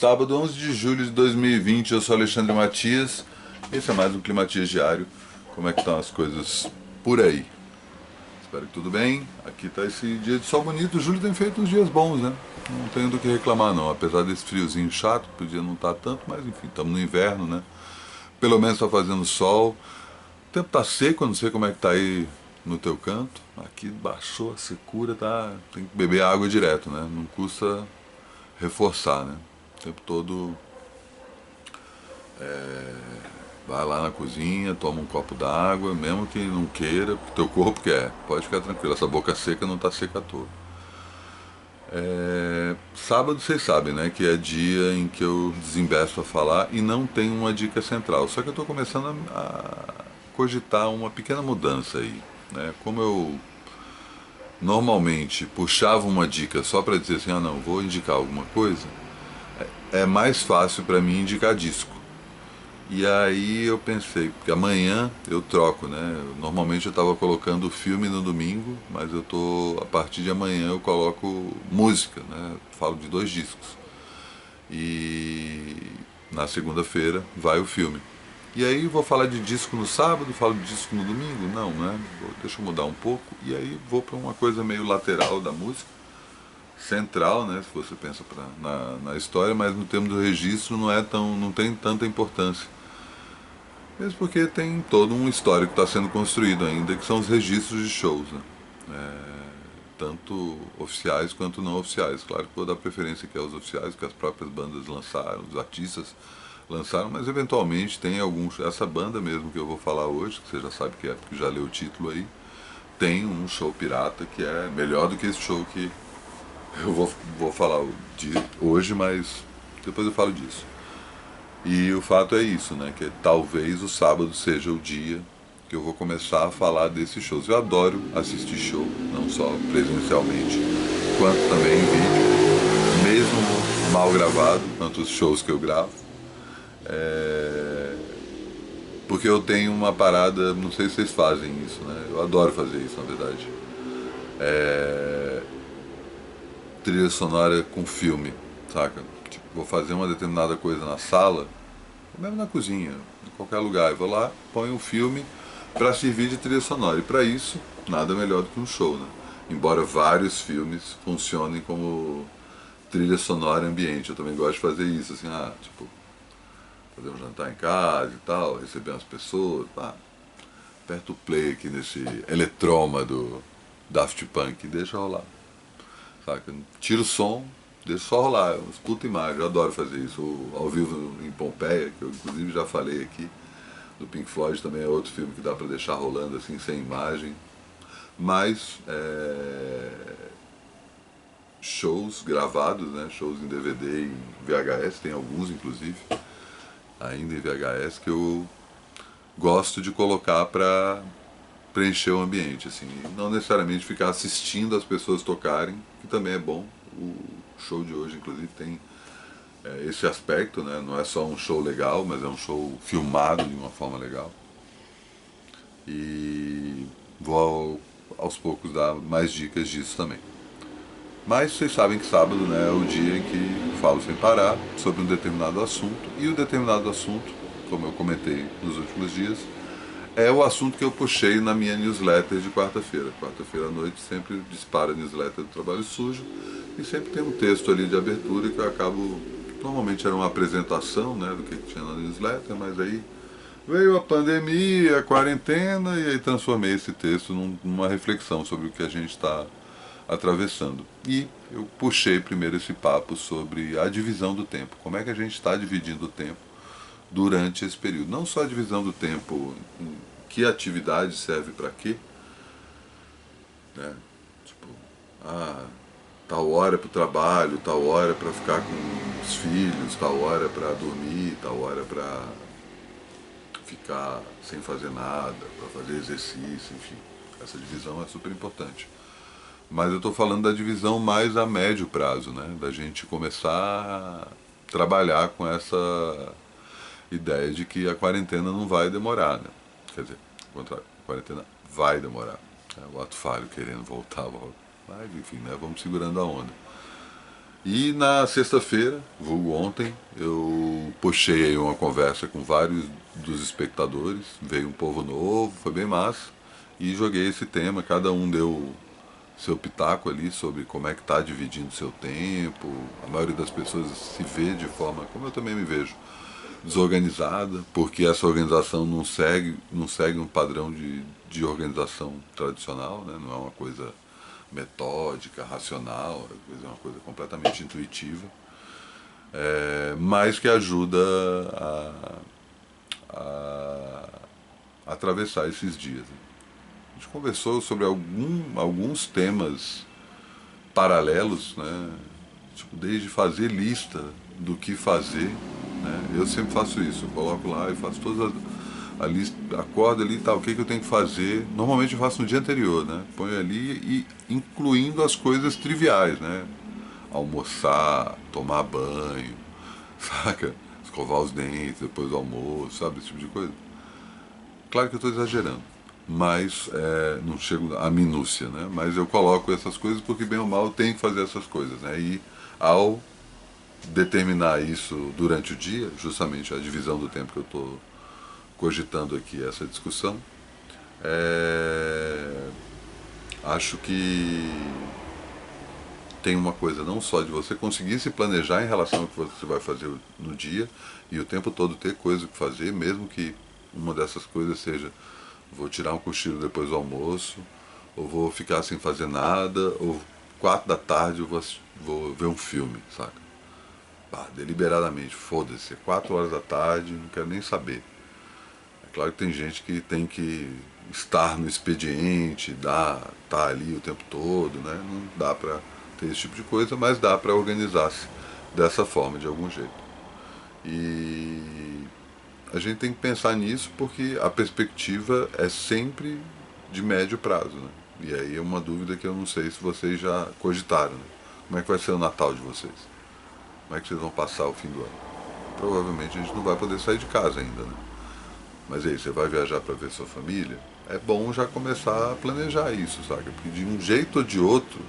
Sábado 11 de julho de 2020, eu sou Alexandre Matias. Esse é mais um Climatias Diário. Como é que estão as coisas por aí? Espero que tudo bem. Aqui está esse dia de sol bonito. O julho tem feito uns dias bons, né? Não tenho do que reclamar não. Apesar desse friozinho chato, podia não estar tanto, mas enfim, estamos no inverno, né? Pelo menos está fazendo sol. O tempo tá seco, eu não sei como é que tá aí no teu canto. Aqui baixou a secura, tá? Tem que beber água direto, né? Não custa reforçar, né? O tempo todo vai lá na cozinha, toma um copo d'água, mesmo que não queira, porque teu corpo quer. Pode ficar tranquilo, essa boca seca não tá seca à toa. Sábado vocês sabem, né, que é dia em que eu desembeço a falar e não tem uma dica central. Só que eu estou começando a cogitar uma pequena mudança aí, né? Como eu normalmente puxava uma dica só para dizer assim, ah não, vou indicar alguma coisa, é mais fácil para mim indicar disco. E aí eu pensei, porque amanhã eu troco, né? Normalmente eu estava colocando filme no domingo, mas eu tô a partir de amanhã eu coloco música, né? Falo de dois discos. E na segunda-feira vai o filme. E aí vou falar de disco no sábado, falo de disco no domingo? Não, né? Deixa eu mudar um pouco e aí vou para uma coisa meio lateral da música, central, né? Se você pensa na história, mas no termo do registro não tem tanta importância. Mesmo porque tem todo um histórico que está sendo construído ainda, que são os registros de shows, né? Tanto oficiais quanto não oficiais. Claro que vou dar preferência aqui aos oficiais, que as próprias bandas lançaram, os artistas lançaram, mas eventualmente tem alguns. Essa banda mesmo que eu vou falar hoje, que você já sabe que é, porque já leu o título aí, tem um show pirata que é melhor do que esse show que vou falar hoje, mas depois eu falo disso. E o fato é isso, né? Que talvez o sábado seja o dia que eu vou começar a falar desses shows. Eu adoro assistir show, não só presencialmente, quanto também em vídeo, mesmo mal gravado, quanto os shows que eu gravo. É... Porque eu tenho uma parada, não sei se vocês fazem isso, né? Eu adoro fazer isso, na verdade. Trilha sonora com filme, saca? Tipo, vou fazer uma determinada coisa na sala, ou mesmo na cozinha, em qualquer lugar. Eu vou lá, ponho um filme para servir de trilha sonora. E para isso, nada melhor do que um show, né? Embora vários filmes funcionem como trilha sonora ambiente. Eu também gosto de fazer isso, assim, tipo, fazer um jantar em casa e tal, receber umas pessoas, aperta o play aqui nesse eletroma do Daft Punk e deixa rolar. Saca? Tira o som, deixa só rolar, uns puta imagem, eu adoro fazer isso. O Ao Vivo em Pompeia, que eu inclusive já falei aqui, do Pink Floyd também é outro filme que dá pra deixar rolando assim, sem imagem. Mas shows gravados, né? Shows em DVD e em VHS, tem alguns inclusive, ainda em VHS, que eu gosto de colocar pra preencher o ambiente, assim, não necessariamente ficar assistindo as pessoas tocarem, que também é bom. O show de hoje, inclusive, tem esse aspecto, né? Não é só um show legal, mas é um show filmado de uma forma legal. E vou aos poucos dar mais dicas disso também. Mas vocês sabem que sábado, né, é o dia em que falo sem parar sobre um determinado assunto, e o determinado assunto, como eu comentei nos últimos dias, é o assunto que eu puxei na minha newsletter de quarta-feira. Quarta-feira à noite sempre dispara a newsletter do Trabalho Sujo e sempre tem um texto ali de abertura que eu acabo. Normalmente era uma apresentação, né, do que tinha na newsletter, mas aí veio a pandemia, a quarentena e aí transformei esse texto numa reflexão sobre o que a gente está atravessando. E eu puxei primeiro esse papo sobre a divisão do tempo. Como é que a gente está dividindo o tempo durante esse período? Não só a divisão do tempo, em que atividade serve para quê, né? Tipo, ah, tal hora para o trabalho, tal hora para ficar com os filhos, tal hora para dormir, tal hora para ficar sem fazer nada, para fazer exercício, enfim. Essa divisão é super importante. Mas eu estou falando da divisão mais a médio prazo, né? Da gente começar a trabalhar com essa ideia de que a quarentena não vai demorar, né? Quer dizer, ao contrário, a quarentena vai demorar. É o ato falho querendo voltar, mas enfim, né? Vamos segurando a onda. E na sexta-feira, vulgo ontem, eu puxei aí uma conversa com vários dos espectadores, veio um povo novo, foi bem massa, e joguei esse tema, cada um deu seu pitaco ali sobre como é que está dividindo seu tempo. A maioria das pessoas se vê de forma, como eu também me vejo, desorganizada, porque essa organização não segue um padrão de organização tradicional, né? Não é uma coisa metódica, racional, é uma coisa completamente intuitiva, mas que ajuda a atravessar esses dias, né? A gente conversou sobre alguns temas paralelos, né? Tipo, desde fazer lista do que fazer, né? Eu sempre faço isso, eu coloco lá e faço todas a lista, acordo ali e tal, o que eu tenho que fazer. Normalmente eu faço no dia anterior, né? Ponho ali e incluindo as coisas triviais, né? Almoçar, tomar banho, saca? Escovar os dentes depois do almoço, sabe? Esse tipo de coisa. Claro que eu estou exagerando, mas não chego à minúcia, né? Mas eu coloco essas coisas porque bem ou mal eu tenho que fazer essas coisas, né? E ao determinar isso durante o dia, justamente a divisão do tempo que eu estou cogitando aqui essa discussão, é, acho que tem uma coisa não só de você conseguir se planejar em relação ao que você vai fazer no dia e o tempo todo ter coisa que fazer, mesmo que uma dessas coisas seja vou tirar um cochilo depois do almoço, ou vou ficar sem fazer nada, ou 4 da tarde eu vou ver um filme, saca? Pá, deliberadamente, foda-se, é 4 horas da tarde, não quero nem saber. É claro que tem gente que tem que estar no expediente, tá ali o tempo todo, né? Não dá pra ter esse tipo de coisa, mas dá pra organizar-se dessa forma, de algum jeito. E a gente tem que pensar nisso porque a perspectiva é sempre de médio prazo, né? E aí é uma dúvida que eu não sei se vocês já cogitaram, né? Como é que vai ser o Natal de vocês? Como é que vocês vão passar o fim do ano? Provavelmente a gente não vai poder sair de casa ainda, né? Mas aí, você vai viajar para ver sua família? É bom já começar a planejar isso, sabe? Porque de um jeito ou de outro,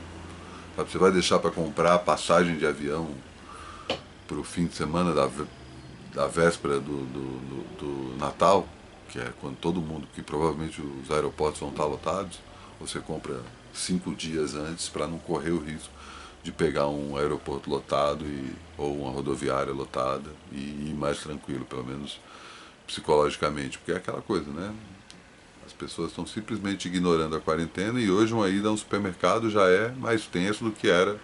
sabe? Você vai deixar para comprar passagem de avião para o fim de semana da véspera do Natal, que é quando todo mundo, que provavelmente os aeroportos vão estar lotados, você compra 5 dias antes para não correr o risco de pegar um aeroporto lotado ou uma rodoviária lotada e ir mais tranquilo, pelo menos psicologicamente, porque é aquela coisa, né? As pessoas estão simplesmente ignorando a quarentena e hoje uma ida a um supermercado já é mais tenso do que era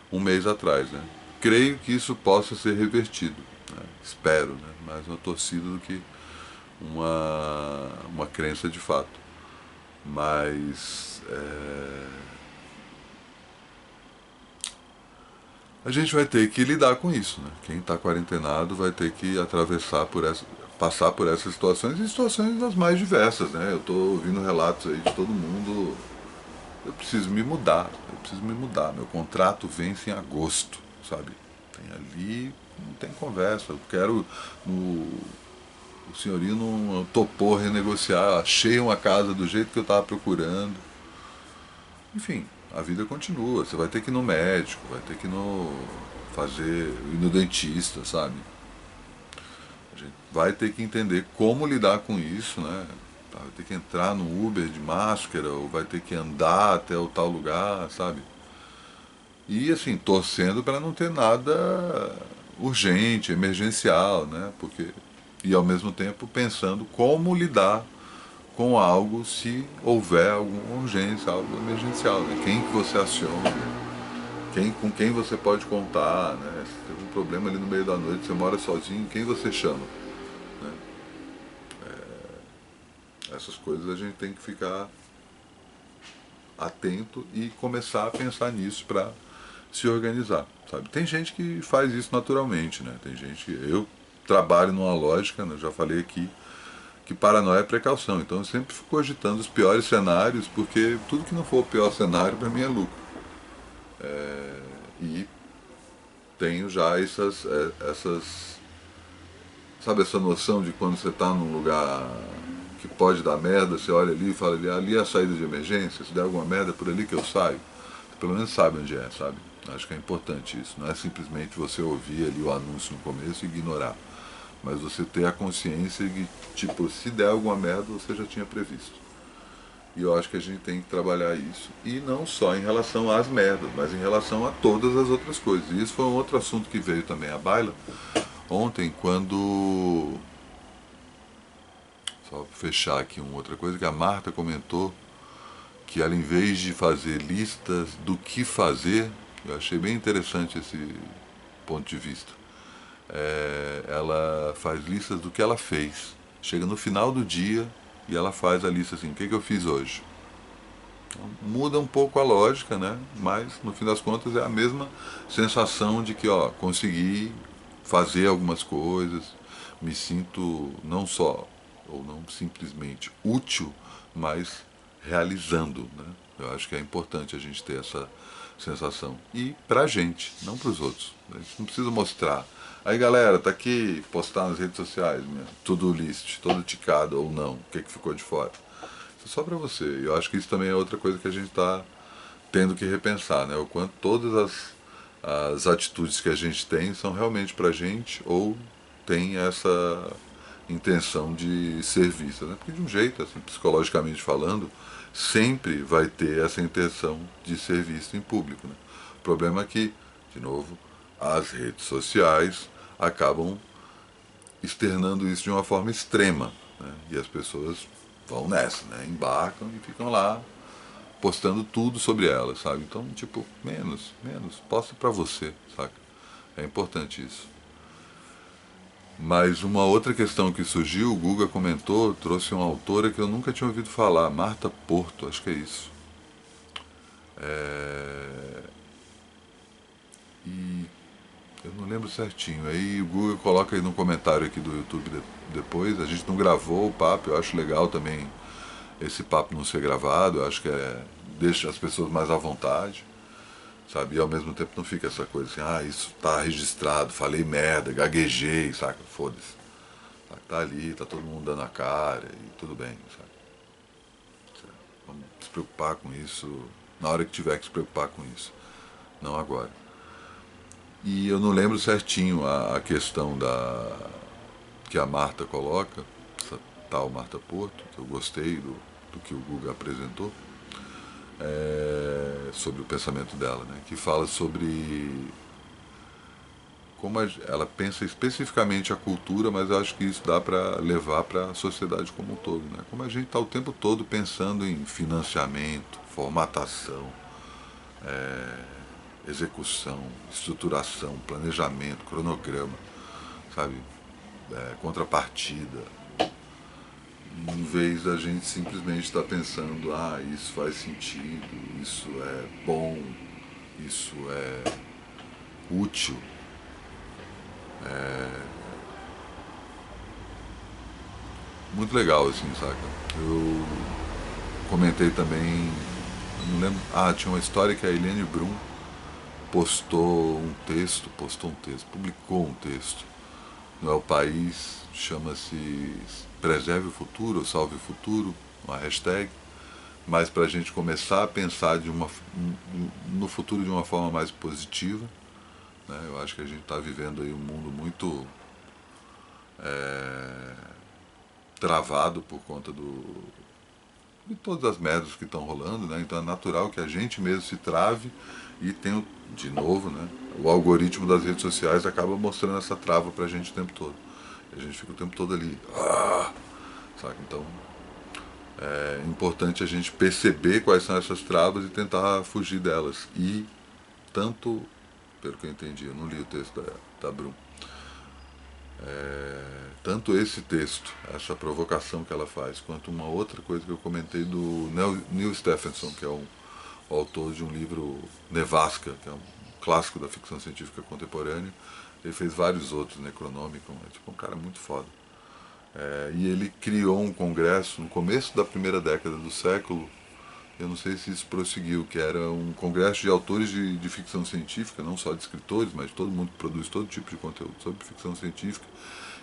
um mês atrás, né? Creio que isso possa ser revertido, né? Espero, né? Mais uma torcida do que uma crença de fato. Mas a gente vai ter que lidar com isso, né? Quem está quarentenado vai ter que passar por essas situações e situações das mais diversas, né? Eu estou ouvindo relatos aí de todo mundo. Eu preciso me mudar. Meu contrato vence em agosto, sabe? Tem ali, não tem conversa. Eu quero. No, o senhorio não topou renegociar, achei uma casa do jeito que eu estava procurando. Enfim, a vida continua. Você vai ter que ir no médico, vai ter que ir no dentista, sabe? A gente vai ter que entender como lidar com isso, né? Vai ter que entrar no Uber de máscara, ou vai ter que andar até o tal lugar, sabe? E assim, torcendo para não ter nada urgente, emergencial, né? E ao mesmo tempo pensando como lidar com algo se houver alguma urgência, algo emergencial, né? Quem que você aciona, com quem você pode contar, né? Se teve um problema ali no meio da noite, você mora sozinho, quem você chama, né? Essas coisas a gente tem que ficar atento e começar a pensar nisso para se organizar, sabe? Tem gente que faz isso naturalmente, né? Tem gente que eu trabalho numa lógica, né? Eu já falei aqui que paranoia é precaução, então eu sempre fico cogitando os piores cenários, porque tudo que não for o pior cenário para mim é lucro. E tenho já sabe, essa noção de quando você está num lugar que pode dar merda, você olha ali e fala ali é a saída de emergência, se der alguma merda por ali que eu saio, você pelo menos sabe onde é, sabe? Acho que é importante isso. Não é simplesmente você ouvir ali o anúncio no começo e ignorar. Mas você ter a consciência de que, tipo, se der alguma merda, você já tinha previsto. E eu acho que a gente tem que trabalhar isso. E não só em relação às merdas, mas em relação a todas as outras coisas. E isso foi um outro assunto que veio também à baila ontem, quando. Só fechar aqui uma outra coisa, que a Marta comentou que ela, em vez de fazer listas do que fazer, eu achei bem interessante esse ponto de vista. Ela faz listas do que ela fez. Chega no final do dia e ela faz a lista assim: o que eu fiz hoje? Então, muda um pouco a lógica, né? Mas no fim das contas é a mesma sensação de que, ó, consegui fazer algumas coisas, me sinto não só ou não simplesmente útil, mas realizando, né? Eu acho que é importante a gente ter essa sensação. E pra gente, não pros outros. A gente não precisa mostrar. Aí galera, tá aqui, postar nas redes sociais, minha, tudo list, todo ticado ou não, o que ficou de fora. Isso é só pra você. E eu acho que isso também é outra coisa que a gente tá tendo que repensar, né? O quanto todas as atitudes que a gente tem são realmente pra gente ou tem essa intenção de ser vista, né? Porque de um jeito, assim, psicologicamente falando, sempre vai ter essa intenção de ser visto em público, né? O problema é que, de novo, as redes sociais acabam externando isso de uma forma extrema, né? E as pessoas vão nessa, né? Embarcam e ficam lá postando tudo sobre elas, sabe? Então, tipo, menos, posta pra você, saca? É importante isso. Mas uma outra questão que surgiu, o Guga comentou, trouxe uma autora que eu nunca tinha ouvido falar, Marta Porto, acho que é isso. É... E eu não lembro certinho. Aí o Guga coloca aí no comentário aqui do YouTube depois. A gente não gravou o papo, eu acho legal também esse papo não ser gravado, eu acho que deixa as pessoas mais à vontade, sabe? E ao mesmo tempo não fica essa coisa assim, ah, isso tá registrado, falei merda, gaguejei, saca? Foda-se. Tá ali, tá todo mundo dando a cara e tudo bem, sabe? Vamos se preocupar com isso na hora que tiver que se preocupar com isso, não agora. E eu não lembro certinho a questão que a Marta coloca, essa tal Marta Porto, que eu gostei do que o Guga apresentou, sobre o pensamento dela, né? Que fala sobre como ela pensa especificamente a cultura, mas eu acho que isso dá para levar para a sociedade como um todo, né? Como a gente está o tempo todo pensando em financiamento, formatação, execução, estruturação, planejamento, cronograma, sabe? Contrapartida, em vez da gente simplesmente estar pensando, ah, isso faz sentido, isso é bom, isso é útil. Muito legal, assim, saca? Eu comentei também, eu não lembro, tinha uma história que a Helene Brum postou um texto, publicou um texto no El País, chama-se Preserve o Futuro, ou Salve o Futuro, uma hashtag, mas para a gente começar a pensar no futuro de uma forma mais positiva, né? Eu acho que a gente está vivendo aí um mundo muito travado por conta de todas as merdas que estão rolando, né? Então é natural que a gente mesmo se trave e tem, de novo, né? O algoritmo das redes sociais acaba mostrando essa trava pra gente o tempo todo. E a gente fica o tempo todo ali, sabe? Então é importante a gente perceber quais são essas travas e tentar fugir delas. E tanto, pelo que eu entendi, eu não li o texto da Brum, tanto esse texto, essa provocação que ela faz, quanto uma outra coisa que eu comentei do Neil Stephenson, que é o autor de um livro Nevasca, que é um clássico da ficção científica contemporânea. Ele fez vários outros, Necronomicon, é tipo um cara muito foda. E ele criou um congresso no começo da primeira década do século, eu não sei se isso prosseguiu, que era um congresso de autores de ficção científica, não só de escritores, mas de todo mundo que produz todo tipo de conteúdo sobre ficção científica,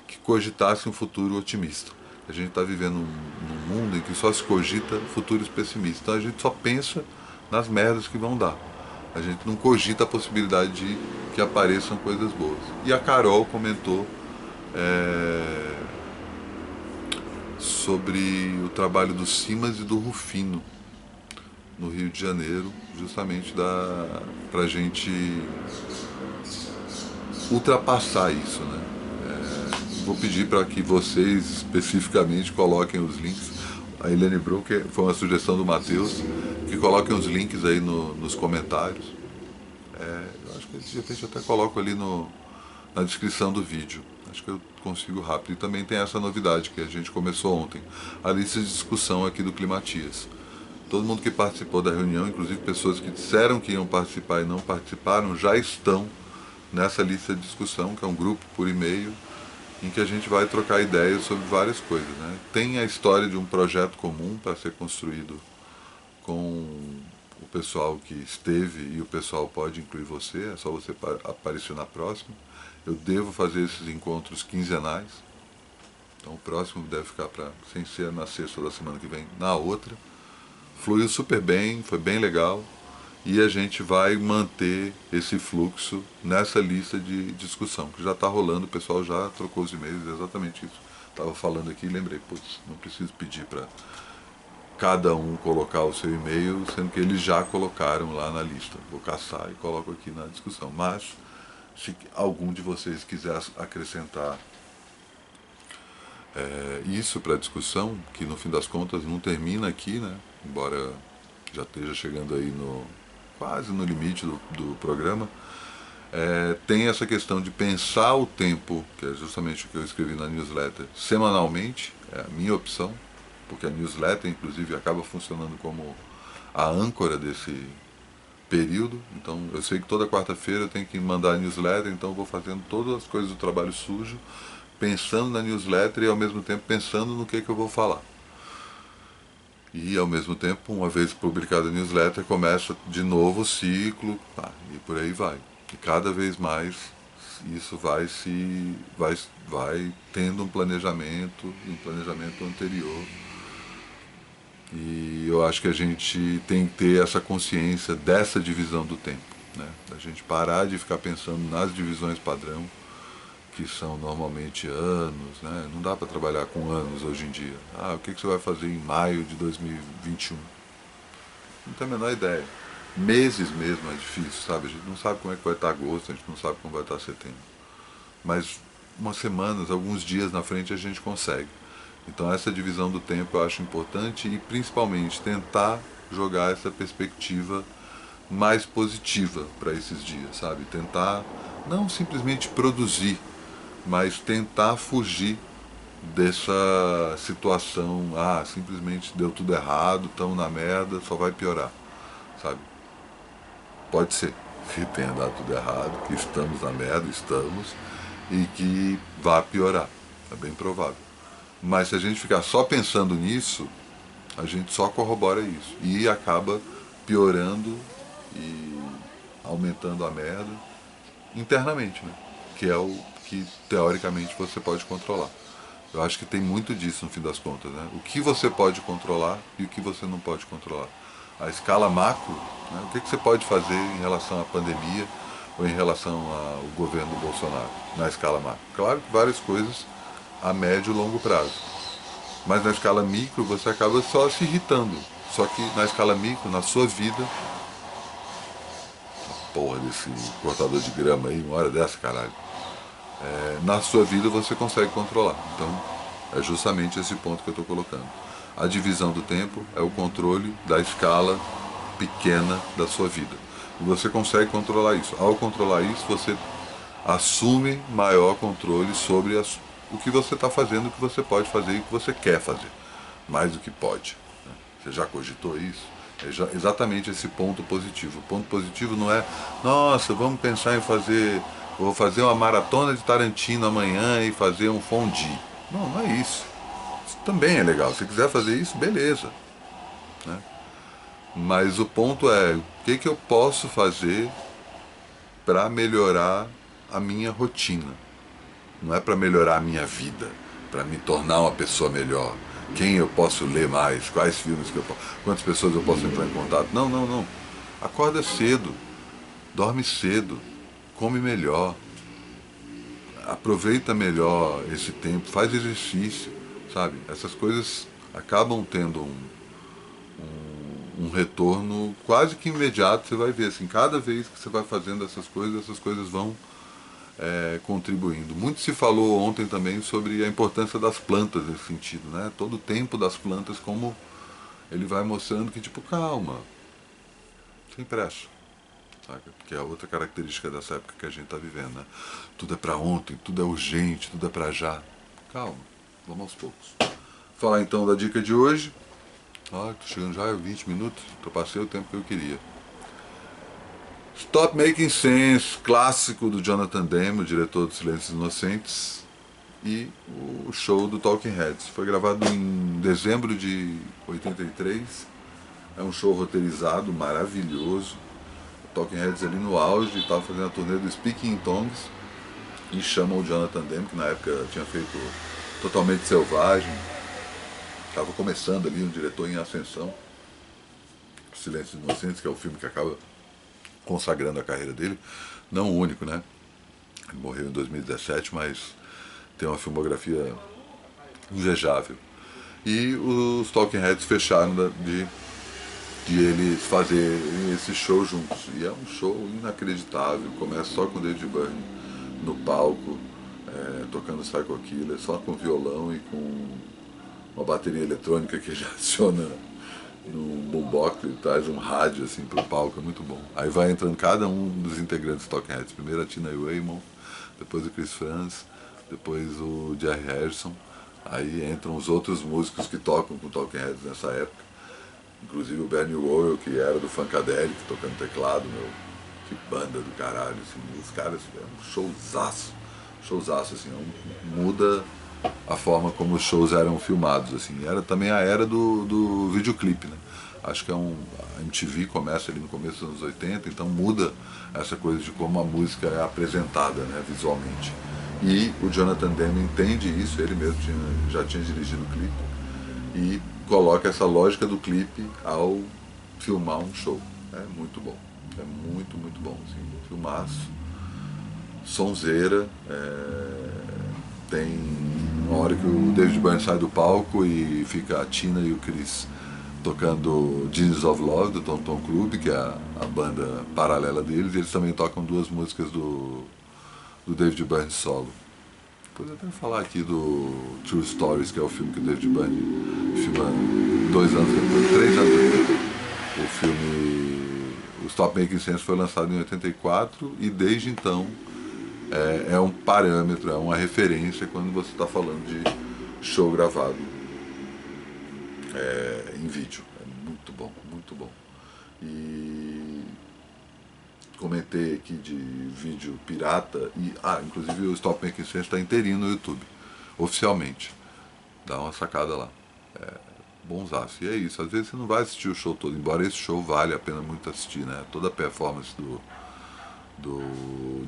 que cogitasse um futuro otimista. A gente está vivendo num mundo em que só se cogita futuros pessimistas. Então a gente só pensa nas merdas que vão dar. a gente não cogita a possibilidade de que apareçam coisas boas. E a Carol comentou sobre o trabalho do Simas e do Rufino no Rio de Janeiro, justamente para a gente ultrapassar isso, né? Vou pedir para que vocês especificamente coloquem os links. A Helene Brum, que foi uma sugestão do Matheus, que coloquem os links aí nos comentários. Eu acho que de repente eu até coloco ali na descrição do vídeo. Acho que eu consigo rápido. E também tem essa novidade que a gente começou ontem, a lista de discussão aqui do Climatias. Todo mundo que participou da reunião, inclusive pessoas que disseram que iam participar e não participaram, já estão nessa lista de discussão, que é um grupo por e-mail, em que a gente vai trocar ideias sobre várias coisas, né? Tem a história de um projeto comum para ser construído com o pessoal que esteve, e o pessoal pode incluir você, é só você aparecer na próxima. Eu devo fazer esses encontros quinzenais, então o próximo deve ficar sem ser na sexta da semana que vem, na outra. Fluiu super bem, foi bem legal, e a gente vai manter esse fluxo nessa lista de discussão, que já está rolando, o pessoal já trocou os e-mails, exatamente isso. Estava falando aqui e lembrei, putz, não preciso pedir para cada um colocar o seu e-mail, sendo que eles já colocaram lá na lista. Vou caçar e coloco aqui na discussão. Mas, se algum de vocês quiser acrescentar isso para a discussão, que no fim das contas não termina aqui, né? Embora já esteja chegando aí quase no limite do programa, tem essa questão de pensar o tempo, que é justamente o que eu escrevi na newsletter, semanalmente, é a minha opção, porque a newsletter, inclusive, acaba funcionando como a âncora desse período. Então, eu sei que toda quarta-feira eu tenho que mandar a newsletter, então eu vou fazendo todas as coisas do trabalho sujo, pensando na newsletter e, ao mesmo tempo, pensando no que eu vou falar. E, ao mesmo tempo, uma vez publicada a newsletter, começa de novo o ciclo, e por aí vai. E cada vez mais isso vai tendo um planejamento anterior. E eu acho que a gente tem que ter essa consciência dessa divisão do tempo, né? A gente parar de ficar pensando nas divisões padrão, que são normalmente anos, né? Não dá para trabalhar com anos hoje em dia. O que você vai fazer em maio de 2021? Não tem a menor ideia. Meses mesmo é difícil, sabe? A gente não sabe como é que vai estar agosto, a gente não sabe como vai estar setembro. Mas umas semanas, alguns dias na frente a gente consegue. Então essa divisão do tempo eu acho importante, e principalmente tentar jogar essa perspectiva mais positiva para esses dias, sabe? Tentar não simplesmente produzir, mas tentar fugir dessa situação, simplesmente deu tudo errado, estamos na merda, só vai piorar, sabe? Pode ser que tenha dado tudo errado, que estamos na merda, e que vá piorar, é bem provável. Mas se a gente ficar só pensando nisso, a gente só corrobora isso e acaba piorando e aumentando a merda internamente, né? Que é o que teoricamente você pode controlar. Eu acho que tem muito disso no fim das contas, né? O que você pode controlar e o que você não pode controlar. A escala macro, né? O que você pode fazer em relação à pandemia ou em relação ao governo Bolsonaro na escala macro? Claro que várias coisas a médio e longo prazo. Mas na escala micro você acaba só se irritando. Só que na escala micro, na sua vida, a porra desse cortador de grama aí, uma hora dessa, caralho. Na sua vida você consegue controlar. Então é justamente esse ponto que eu estou colocando. A divisão do tempo é o controle da escala pequena da sua vida. E você consegue controlar isso. Ao controlar isso, você assume maior controle sobre o que você está fazendo, o que você pode fazer e o que você quer fazer, mais do que pode. Você já cogitou isso? É exatamente esse ponto positivo. O ponto positivo não é, nossa, vamos pensar em vou fazer uma maratona de Tarantino amanhã e fazer um fondue. Não, não é isso. Isso também é legal. Se quiser fazer isso, beleza, né? Mas o ponto é, o que eu posso fazer para melhorar a minha rotina? Não é para melhorar a minha vida, para me tornar uma pessoa melhor. Quem eu posso ler mais, quais filmes que eu posso, quantas pessoas eu posso entrar em contato. Não, não, não. Acorda cedo, dorme cedo, come melhor, aproveita melhor esse tempo, faz exercício, sabe? Essas coisas acabam tendo um retorno quase que imediato. Você vai ver assim, cada vez que você vai fazendo essas coisas vão contribuindo. Muito se falou ontem também sobre a importância das plantas nesse sentido, né? Todo o tempo das plantas, como ele vai mostrando que, tipo, calma, sem pressa, saca? Que é outra característica dessa época que a gente está vivendo, né? Tudo é para ontem, tudo é urgente, tudo é para já. Calma, vamos aos poucos. Falar então da dica de hoje. Tô chegando já 20 minutos, passei o tempo que eu queria. Stop Making Sense, clássico do Jonathan Demme, o diretor do Silêncios Inocentes, e o show do Talking Heads. Foi gravado em dezembro de 83. É um show roteirizado, maravilhoso. O Talking Heads ali no auge, estava fazendo a turnê do Speaking in Tongues, e chamam o Jonathan Demme, que na época tinha feito Totalmente Selvagem. Estava começando ali, um diretor em ascensão. Silêncios Inocentes, que é o filme que acaba consagrando a carreira dele. Não o único, né? Ele morreu em 2017, mas tem uma filmografia invejável. E os Talking Heads fecharam de eles fazerem esse show juntos. E é um show inacreditável. Começa só com o David Byrne no palco, tocando Psycho Killer, só com violão e com uma bateria eletrônica que ele adiciona no boombox, ele traz um rádio assim pro palco, é muito bom. Aí vai entrando cada um dos integrantes do Talking Heads. Primeiro a Tina Weymouth, depois o Chris Frantz, depois o Jerry Harrison. Aí entram os outros músicos que tocam com o Talking Heads nessa época. Inclusive o Bernie Worrell, que era do Funkadelic, tocando teclado, meu. Que banda do caralho, assim. Os caras, é um showzaço. Showzaço, assim, muda a forma como os shows eram filmados, assim. Era também a era do videoclipe, né? Acho que a MTV começa ali no começo dos anos 80, então muda essa coisa de como a música é apresentada, né, visualmente. E o Jonathan Demme entende isso, ele mesmo já tinha dirigido o clipe, e coloca essa lógica do clipe ao filmar um show. É muito bom, é muito, muito bom, assim, filmaço, sonzeira, tem uma hora que o David Byrne sai do palco e fica a Tina e o Chris tocando Genius of Love, do Tom Tom Club, que é a banda paralela deles, e eles também tocam duas músicas do David Byrne solo. Poderia até falar aqui do True Stories, que é o filme que o David Byrne filma 2 anos depois, 3 anos depois. O filme, o Stop Making Sense, foi lançado em 84 e desde então é um parâmetro, é uma referência quando você está falando de show gravado em vídeo. É muito bom, muito bom. E comentei aqui de vídeo pirata e inclusive o Stop Making Sense está inteirinho no YouTube, oficialmente. Dá uma sacada lá. Bonzaço. E é isso, às vezes você não vai assistir o show todo, embora esse show vale a pena muito assistir, né? Toda a performance do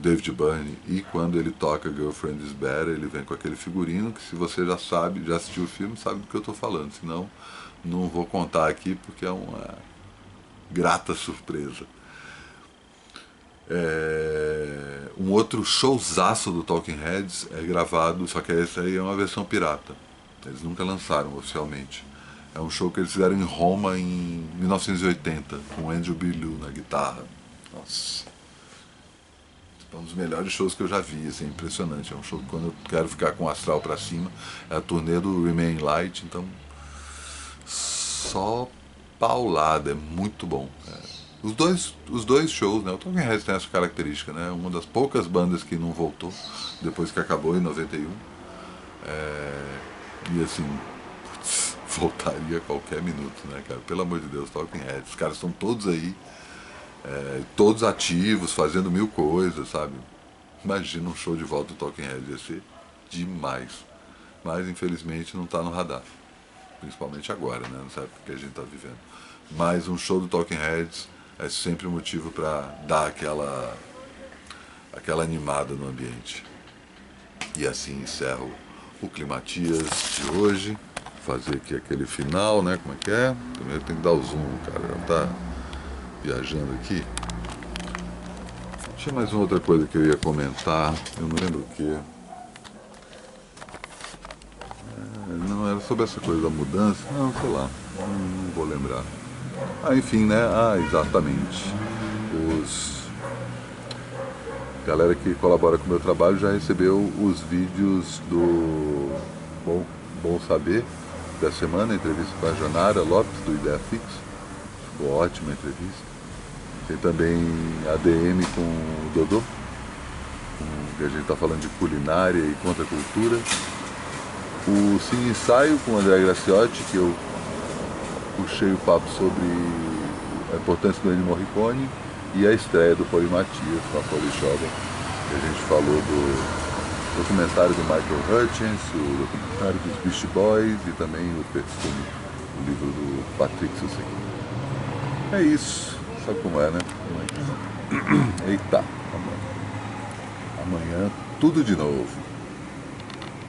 David Byrne, e quando ele toca Girlfriend is Better, ele vem com aquele figurino que, se você já sabe, já assistiu o filme, sabe do que eu estou falando, senão não vou contar aqui porque é uma grata surpresa. Um outro showzaço do Talking Heads é gravado, só que essa aí é uma versão pirata, eles nunca lançaram oficialmente. É um show que eles fizeram em Roma em 1980, com Andrew Bilu na guitarra. Nossa, é um dos melhores shows que eu já vi, assim, impressionante. É um show que, quando eu quero ficar com o astral pra cima, é a turnê do Remain Light, então só paulada, é muito bom. Os dois shows, né? O Talking Heads tem essa característica, né? Uma das poucas bandas que não voltou depois que acabou em 91. E assim, putz, voltaria a qualquer minuto, né, cara? Pelo amor de Deus, Talking Heads. Os caras estão todos aí, todos ativos, fazendo mil coisas, sabe? Imagina um show de volta do Talking Heads, ia ser demais. Mas infelizmente não está no radar. Principalmente agora, né? Nessa época que a gente está vivendo. Mas um show do Talking Heads é sempre um motivo para dar aquela animada no ambiente. E assim encerro o Climatias de hoje. Fazer aqui aquele final, né? Como é que é? Primeiro tem que dar o zoom, cara. Já tá viajando aqui. Tinha mais uma outra coisa que eu ia comentar, eu não lembro o que. Não, era sobre essa coisa da mudança, não, sei lá, não vou lembrar. Ah, enfim, né? Ah, exatamente. Galera que colabora com o meu trabalho já recebeu os vídeos do Bom Saber da semana, entrevista com a Janara Lopes, do Ideia Fix. Ficou ótima a entrevista. Tem também a DM com o Dodô, que a gente está falando de culinária e contracultura. O Cine Ensaio com o André Graciotti, que eu puxei o papo sobre a importância do Ennio Morricone, e a estreia do Polimatias com a Foley Jovem, que a gente falou do documentário do Michael Hutchins, o documentário dos Beach Boys e também o Perfume, o livro do Patrick Sussegui. É isso, sabe como é, né? Eita, amanhã tudo de novo.